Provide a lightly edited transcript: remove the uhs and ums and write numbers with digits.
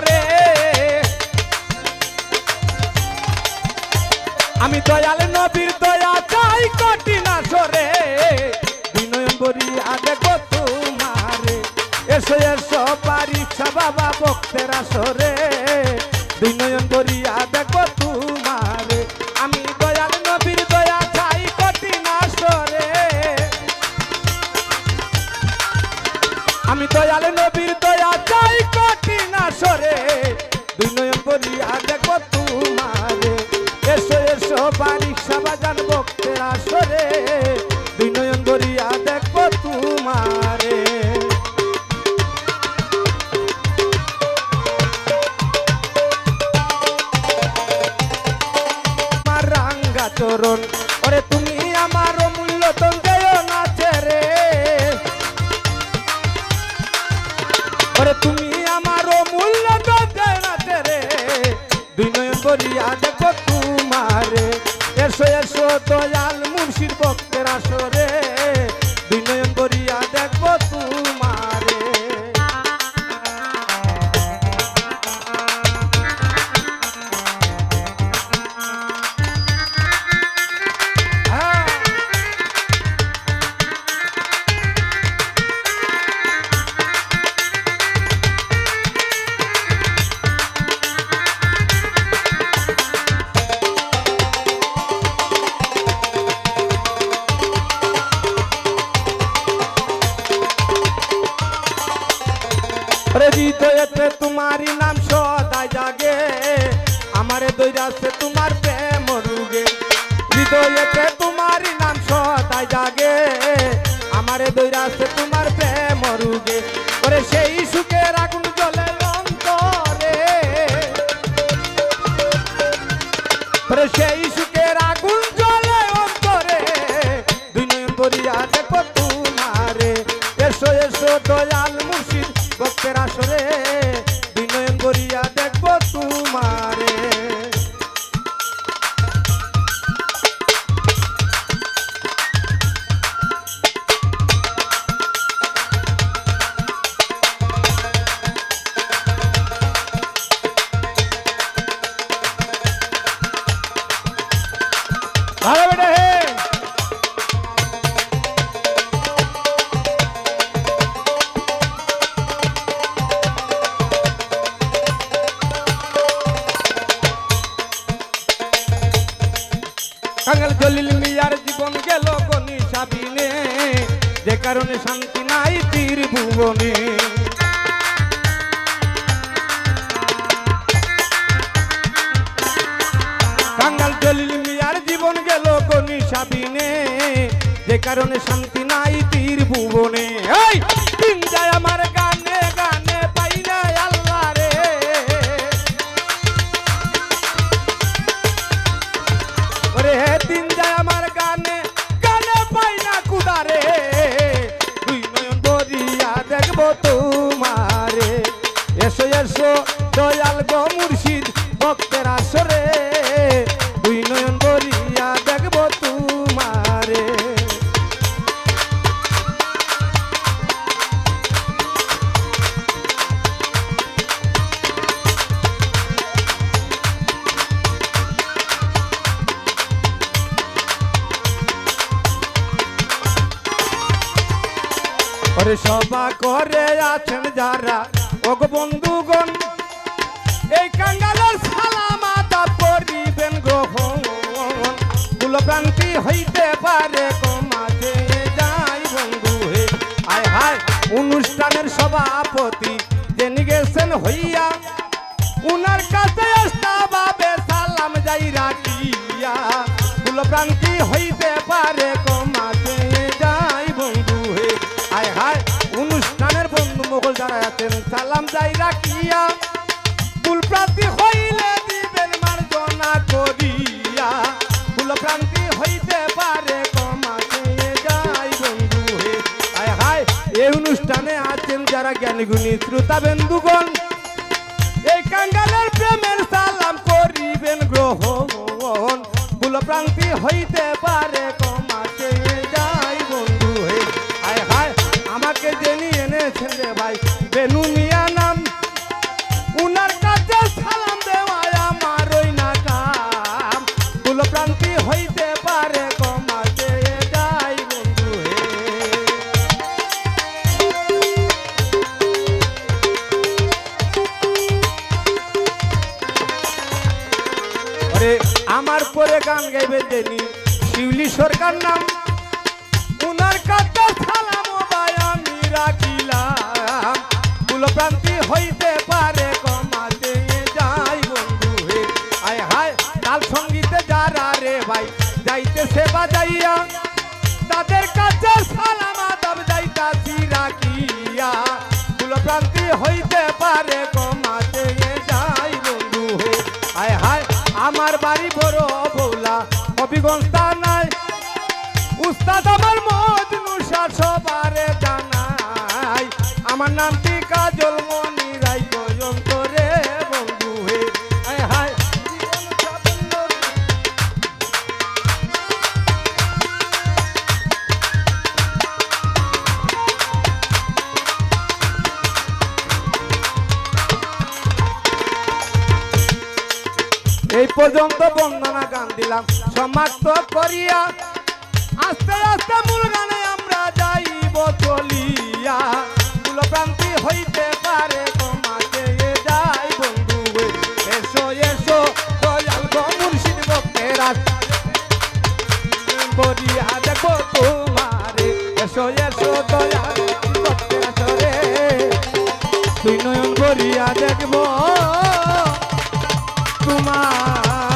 সরে আমি দয়াল নবীর দয়া চাই কঠিন আসরে দুই নয়ন ভরিয়া দেখবো তোমারে এসো এসো পরীক্ষা বাবা ভক্তের আসরে দুই নয়ন ভরিয়া দেখবো তোমারে আমি দয়াল নবীর দয়া চাই কঠিন আসরে আমি দয়াল নবীর দয়া চাই কঠিন আসরে দুই নয়ন ভরিয়া দেখবো তোমারে এসো এসো পরীক্ষা বাজান ভক্তের আসরে দুই নয়ন ভরিয়া দেখবো তোমারে আমার রাঙ্গা চরণ ওরে তুমি আমার অমূল্য ধন দেও না ছেড়ে ওরে তুমি আমার অমূল্য ধন দেও না ছেড়ে দুই নয়ন ভরিয়া দেখবো তোমারে এসো এসো দয়াল মুর্শিদ ভক্তের আসরে দুই নয়ন ভরিয়া দেখবো তোমারে হৃদয়েতে তোমারি নাম সদাই জাগে আমারে দৈরাছে তোমার প্রেম রুগে হৃদয়েতে তোমারি নাম সদাই জাগে আমারে দৈরাছে তোমার প্রেম রুগে ওরে সেই সুখের আগুন জ্বলে অন্তরে ওরে সেই সুখের আগুন জ্বলে অন্তরে দুই নয়ন ভরিয়া দেখবো তোমারে এসো এসো দয়াল মুর্শিদ ভক্তের আসরে দুই নয়ন ভরিয়া দেখবো তোমারে ভালো বেটা হে কাঙ্গাল জলিল মিয়ার জীবন গেল গনি সাবিনে যে কারণে শান্তি নাই তীর ভুবনে কাঙ্গাল জলিল মিয়ার জীবন গেল গনি সাবিনে যে কারণে শান্তি নাই তীর ভুবনে এই দিন যায় আমার গানে গানে পাই না আল্লাহ রে ওরে দিন যায় আমার গানে গানে পাই না কুদারে দুই নয়ন ভরিয়া দেখবো তোমারে এসো এসো দয়াল গো মুর্শিদ ভক্তের আসরে দুই নয়ন ভরিয়া দেখবো তোমারে ওরে সভা করে আছেন যারা ওগো বন্ধুগণ এই কাঙ্গালের সালাম আদাব করিবেন গ্রহণ কুলভ্রান্তি হইতে পারে কমাতে যাই বন্ধু হে আয় হায় অনুষ্ঠানের সভাপতি জেনে গেছেন হইয়া উনার কাছে আসতে সালাম যাই রাখিয়া কুলভ্রান্তি হইতে পারে কমাতে যাই বন্ধু হে আয় হায় অনুষ্ঠানের বন্ধু মোগল যারা আছেন সালাম যাই রাখিয়া কুলভ্রান্তি হইলে দিবেন মার্জনা করিয়া কুলভ্রান্তি হইতে পারে কমাতে যাই বন্ধু হে আয় হায় এই অনুষ্ঠানে আছেন যারা জ্ঞানী গুণী শ্রোতা বন্ধুগণ এই কাঙ্গালের প্রেমের সালাম করিবেন গ্রহণ কুলভ্রান্তি হইতে পারে কমাতে যাই বন্ধু হে আয় হায় আমাকে জেনে এনেছেন রে ভাই বেনু মিয়া নাম উনার আমার পরে গান গাইবে যিনি শিউলি সরকার নাম, উনার কাছে সালাম ভাই আমি রাখিলাম। কুলপ্রান্তি হইতে পারে কমাতে যাই বন্ধু হে, আয় হায় তাল সঙ্গীতে যারা রে ভাই যাইতেছে বাজাইয়া, তাদের কাছে সালাম আদব যাইতাছি রাখিয়া। কুলপ্রান্তি হইতে পারে কমাতে যাই বন্ধু হে, আয় হায় আমার বাড়ি বড় বৌলা হবিগঞ্জ থানায়, উস্তাদ আমার মজনু শাহ সবারে জানাই, আমার নামটি কাজল মনি রাই অন্তরে বন্ধু হে, আয় হায় এই পর্যন্ত বন্দনা গান দিলাম সমাপ্ত করিয়া, আস্তে আস্তে মূল গানে আমরা যাইব চলিয়া। কুলপ্রান্তি হইতে পারে কমাতে যাই বন্ধু হে, এসো এসো দয়াল গো মুর্শিদ ভক্তেরা বরিয়া দেখো তোমারে, এসো এসো দয়াল ভক্তেরা সরে, তুই নয়ন বরিয়া দেখবো তোমার।